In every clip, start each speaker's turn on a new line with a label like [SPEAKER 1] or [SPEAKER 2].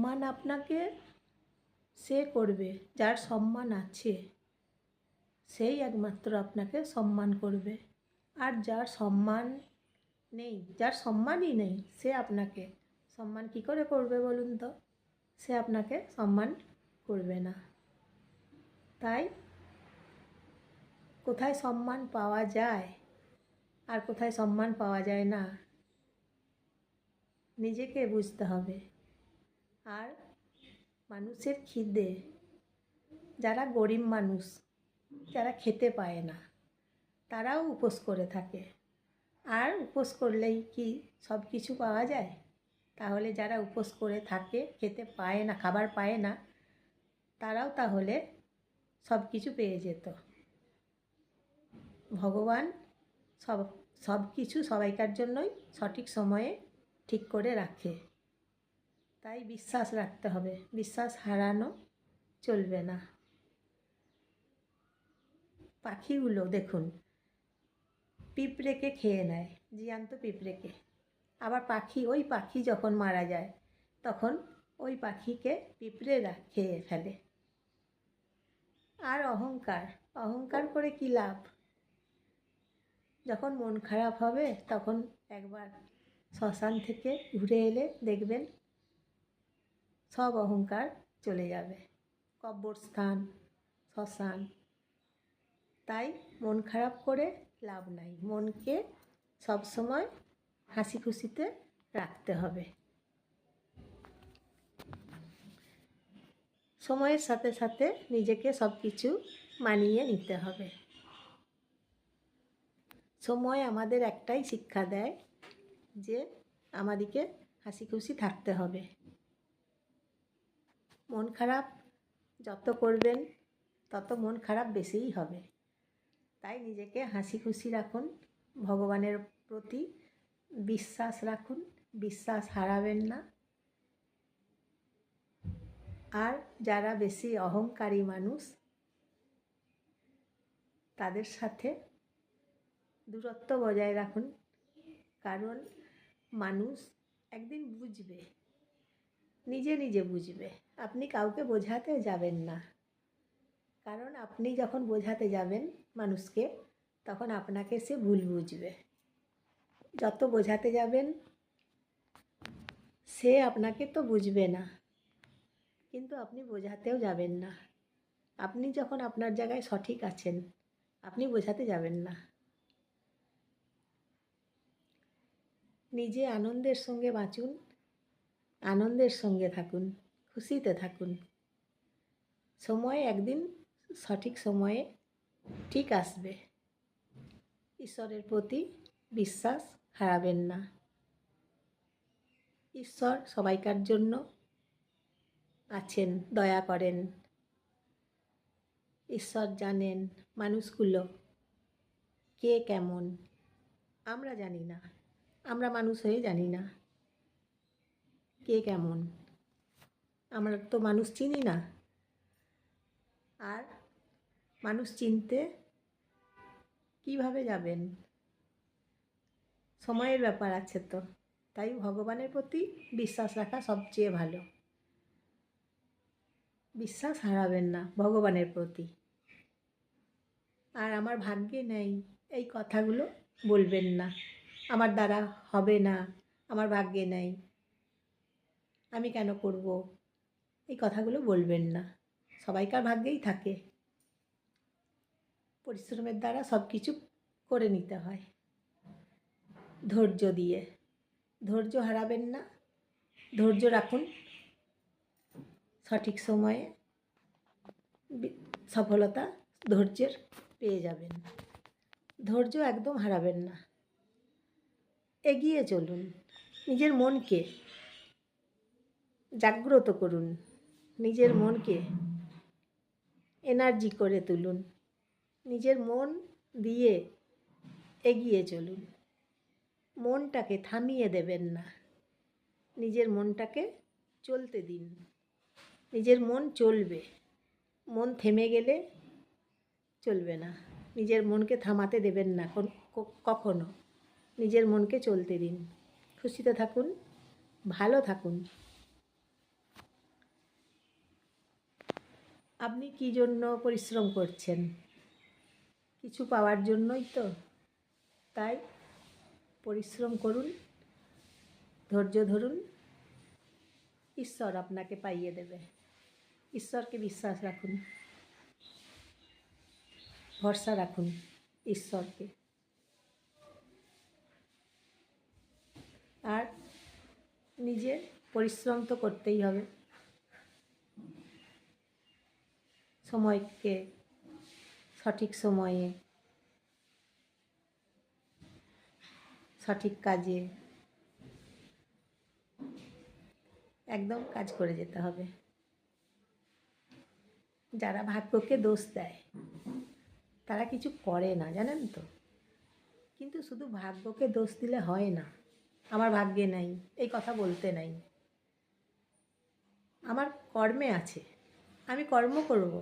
[SPEAKER 1] সম্মান আপনাকে সে করবে, যার সম্মান আছে সেই একমাত্র আপনাকে সম্মান করবে। আর যার সম্মান নেই, যার সম্মানই নেই, সে আপনাকে সম্মান কী করে করবে বলুন তো? সে আপনাকে সম্মান করবে না। তাই কোথায় সম্মান পাওয়া যায় আর কোথায় সম্মান পাওয়া যায় না, নিজেকে বুঝতে হবে। আর মানুষের খিদে, যারা গরিব মানুষ, যারা খেতে পায় না, তারাও উপোস করে থাকে। আর উপোস করলেই কি সব কিছু পাওয়া যায়? তাহলে যারা উপোস করে থাকে, খেতে পায় না, খাবার পায় না, তারাও তাহলে সব কিছু পেয়ে যেত। ভগবান সব কিছু সবাইকার জন্যই সঠিক সময়ে ঠিক করে রাখে। তাই বিশ্বাস রাখতে হবে, বিশ্বাস হারানো চলবে না। পাখিগুলো দেখুন, পিঁপড়েকে খেয়ে নেয়, জ্যান্ত পিঁপড়েকে। আবার ওই পাখি যখন মারা যায় তখন ওই পাখিকে পিঁপড়েরা খেয়ে ফেলে। আর অহংকার করে কি লাভ? যখন মন খারাপ হবে তখন একবার শ্মশান থেকে ঘুরে এলে দেখবেন সব অহংকার চলে যাবে। কবরস্থান, শ্মশান। তাই মন খারাপ করে লাভ নাই, মনকে সবসময় হাসি খুশিতে রাখতে হবে। সময়ের সাথে সাথে নিজেকে সব কিছু মানিয়ে নিতে হবে। সময় আমাদের একটাই শিক্ষা দেয় যে আমাদেরকে হাসি খুশি থাকতে হবে। মন খারাপ যত করবেন তত মন খারাপ বেশিই হবে। তাই নিজেকে হাসি খুশি রাখুন, ভগবানের প্রতি বিশ্বাস রাখুন, বিশ্বাস হারাবেন না। আর যারা বেশি অহংকারী মানুষ, তাদের সাথে দূরত্ব বজায় রাখুন। কারণ মানুষ একদিন বুঝবে, নিজে নিজে বুঝবে। আপনি কাউকে বোঝাতে যাবেন না, কারণ আপনি যখন বোঝাতে যাবেন মানুষকে, তখন আপনাকে সে ভুল বুঝবে। যত বোঝাতে যাবেন সে আপনাকে তো বুঝবে না, কিন্তু আপনি বোঝাতেও যাবেন না। আপনি যখন আপনার জায়গায় সঠিক আছেন, আপনি বোঝাতে যাবেন না। নিজে আনন্দের সঙ্গে বাঁচুন, আনন্দের সঙ্গে থাকুন, খুশিতে থাকুন। সময় একদিন সঠিক সময়ে ঠিক আসবে। ঈশ্বরের প্রতি বিশ্বাস হারাবেন না। ঈশ্বর সবাইকার জন্য আছেন, দয়া করেন। ঈশ্বর জানেন মানুষগুলো কে কেমন। আমরা জানি না, আমরা মানুষ হয়ে জানি না কে কেমন। আমরা তো মানুষ চিনি না। আর মানুষ চিনতে কিভাবে যাবেন? সময়ের ব্যাপার আছে তো। তাই ভগবানের প্রতি বিশ্বাস রাখা সবচেয়ে ভালো। বিশ্বাস হারাবেন না ভগবানের প্রতি। আর আমার ভাগ্যে নেই এই কথাগুলো বলবেন না। আমার দ্বারা হবে না, আমার ভাগ্যে নেই, আমি কেন করব, এই কথাগুলো বলবেন না। সবাইকার ভাগ্যেই থাকে, পরিশ্রমের দ্বারা সব কিছু করে নিতে হয়। ধৈর্য দিয়ে, ধৈর্য হারাবেন না, ধৈর্য রাখুন। সঠিক সময়ে সফলতা ধৈর্যের পেয়ে যাবেন। ধৈর্য একদম হারাবেন না। এগিয়ে চলুন, নিজের মনকে জাগ্রত করুন, নিজের মনকে এনার্জি করে তুলুন, নিজের মন দিয়ে এগিয়ে চলুন। মনটাকে থামিয়ে দেবেন না, নিজের মনটাকে চলতে দিন। নিজের মন চলবে, মন থেমে গেলে চলবে না। নিজের মনকে থামাতে দেবেন না কখনো। নিজের মনকে চলতে দিন। খুশিতে থাকুন, ভালো থাকুন। আপনি কী জন্য পরিশ্রম করছেন? কিছু পাওয়ার জন্যই তো। তাই পরিশ্রম করুন, ধৈর্য ধরুন, ঈশ্বর আপনাকে পাইয়ে দেবে। ঈশ্বরকে বিশ্বাস রাখুন, ভরসা রাখুন ঈশ্বরকে। আর নিজে পরিশ্রম তো করতেই হবে। সময়কে সঠিক সময়ে সঠিক কাজে একদম কাজ করে যেতে হবে। যারা ভাগ্যকে দোষ দেয় তারা কিছু করে না, জানেন তো। কিন্তু শুধু ভাগ্যকে দোষ দিলে হয় না। আমার ভাগ্যে নাই, এই কথা বলতে নাই। আমার কর্মে আছে, আমি কর্ম করব,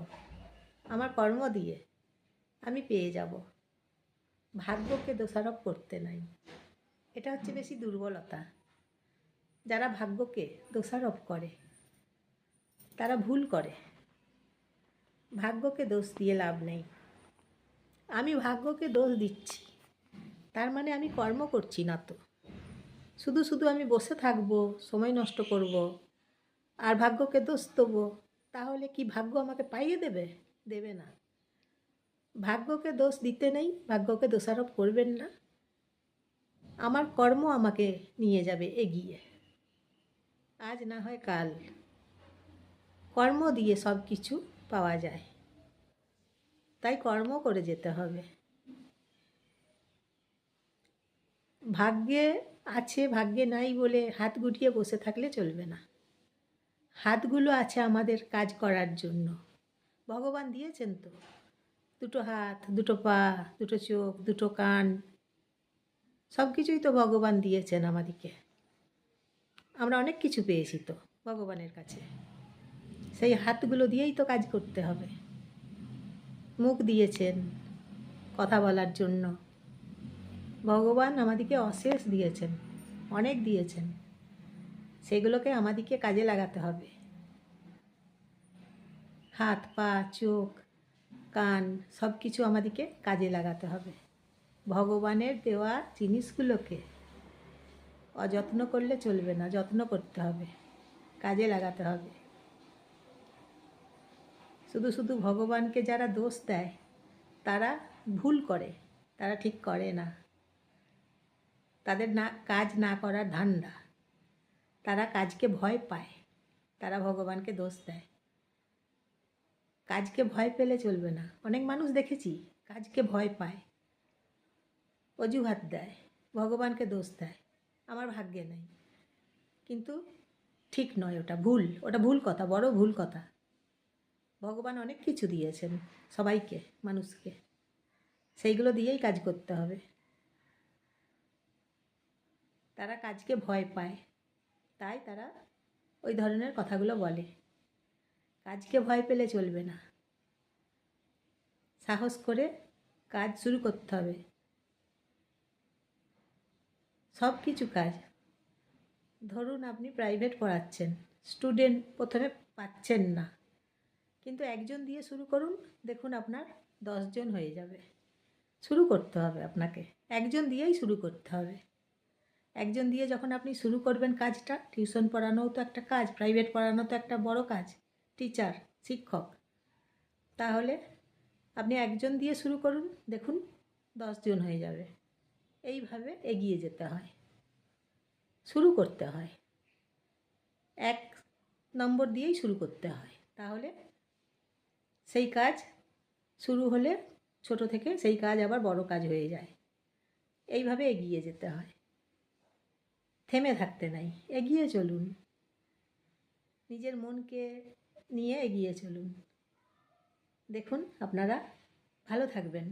[SPEAKER 1] আমার কর্ম দিয়ে আমি পেয়ে যাব। ভাগ্যকে দোষারোপ করতে নাই, এটা হচ্ছে বেশি দুর্বলতা। যারা ভাগ্যকে দোষারোপ করে তারা ভুল করে। ভাগ্যকে দোষ দিয়ে লাভ নেই। আমি ভাগ্যকে দোষ দিচ্ছি, তার মানে আমি কর্ম করছি না তো। শুধু শুধু আমি বসে থাকবো, সময় নষ্ট করব, আর ভাগ্যকে দোষ দেবো, তাহলে কি ভাগ্য আমাকে পাইয়ে দেবে? দেবে না। ভাগ্যকে দোষ দিতে নেই, ভাগ্যকে দোষারোপ করবেন না। আমার কর্ম আমাকে নিয়ে যাবে এগিয়ে। আজ না হয় কাল, কর্ম দিয়ে সব কিছু পাওয়া যায়। তাই কর্ম করে যেতে হবে। ভাগ্যে আছে ভাগ্যে নাই বলে হাত গুটিয়ে বসে থাকলে চলবে না। হাতগুলো আছে আমাদের কাজ করার জন্য। ভগবান দিয়েছেন তো দুটো হাত, দুটো পা, দুটো চোখ, দুটো কান, সব কিছুই তো ভগবান দিয়েছেন আমাদেরকে। আমরা অনেক কিছু পেয়েছি তো ভগবানের কাছে। সেই হাতগুলো দিয়েই তো কাজ করতে হবে। মুখ দিয়েছেন কথা বলার জন্য। ভগবান আমাদেরকে অশেষ দিয়েছেন, অনেক দিয়েছেন। সেগুলোকে আমাদেরকে কাজে লাগাতে হবে। হাত, পা, চোখ, কান সব কিছু আমাদেরকে কাজে লাগাতে হবে। ভগবানের দেওয়া জিনিসগুলোকে অযত্ন করলে চলবে না, যত্ন করতে হবে, কাজে লাগাতে হবে। শুধু শুধু ভগবানকে যারা দোষ দেয় তারা ভুল করে, তারা ঠিক করে না। তাদের না কাজ না করার ধান্দা, তারা কাজকে ভয় পায়, তারা ভগবানকে দোষ দেয়। কাজকে ভয় পেলে চলবে না। অনেক মানুষ দেখেছি কাজকে ভয় পায়, অজুহাত দেয়, ভগবানকে দোষ দেয়, আমার ভাগ্যে নেই। কিন্তু ঠিক নয়, ওটা ভুল, ওটা ভুল কথা, বড় ভুল কথা। ভগবান অনেক কিছু দিয়েছেন সবাইকে, মানুষকে, সেইগুলো দিয়েই কাজ করতে হবে। তারা কাজকে ভয় পায়, তাই তারা ওই ধরনের কথাগুলো বলে। কাজকে ভয় পেলে চলবে না, সাহস করে কাজ শুরু করতে হবে। সব কিছু কাজ, ধরুন আপনি প্রাইভেট পড়াচ্ছেন, স্টুডেন্ট প্রথমে পাচ্ছেন না, কিন্তু একজন দিয়ে শুরু করুন, দেখুন আপনার 10 জন হয়ে যাবে। শুরু করতে হবে আপনাকে, একজন দিয়েই শুরু করতে হবে। একজন দিয়ে যখন আপনি শুরু করবেন কাজটা, টিউশন পড়ানোও তো একটা কাজ, প্রাইভেট পড়ানো তো একটা বড় কাজ, টিচার, শিক্ষক। তাহলে আপনি একজন দিয়ে শুরু করুন, দেখুন 10 জন হয়ে যাবে। এইভাবে এগিয়ে যেতে হয়, শুরু করতে হয়। 1 নম্বর দিয়েই শুরু করতে হয়, তাহলে সেই কাজ শুরু হলে ছোট থেকে সেই কাজ আবার বড় কাজ হয়ে যায়। এইভাবে এগিয়ে যেতে হয়, থেমে থাকতে নাই, এগিয়ে চলুন। নিজের মনকে নিয়ে এগিয়ে চলুন। দেখুন আপনারা ভালো থাকবেন।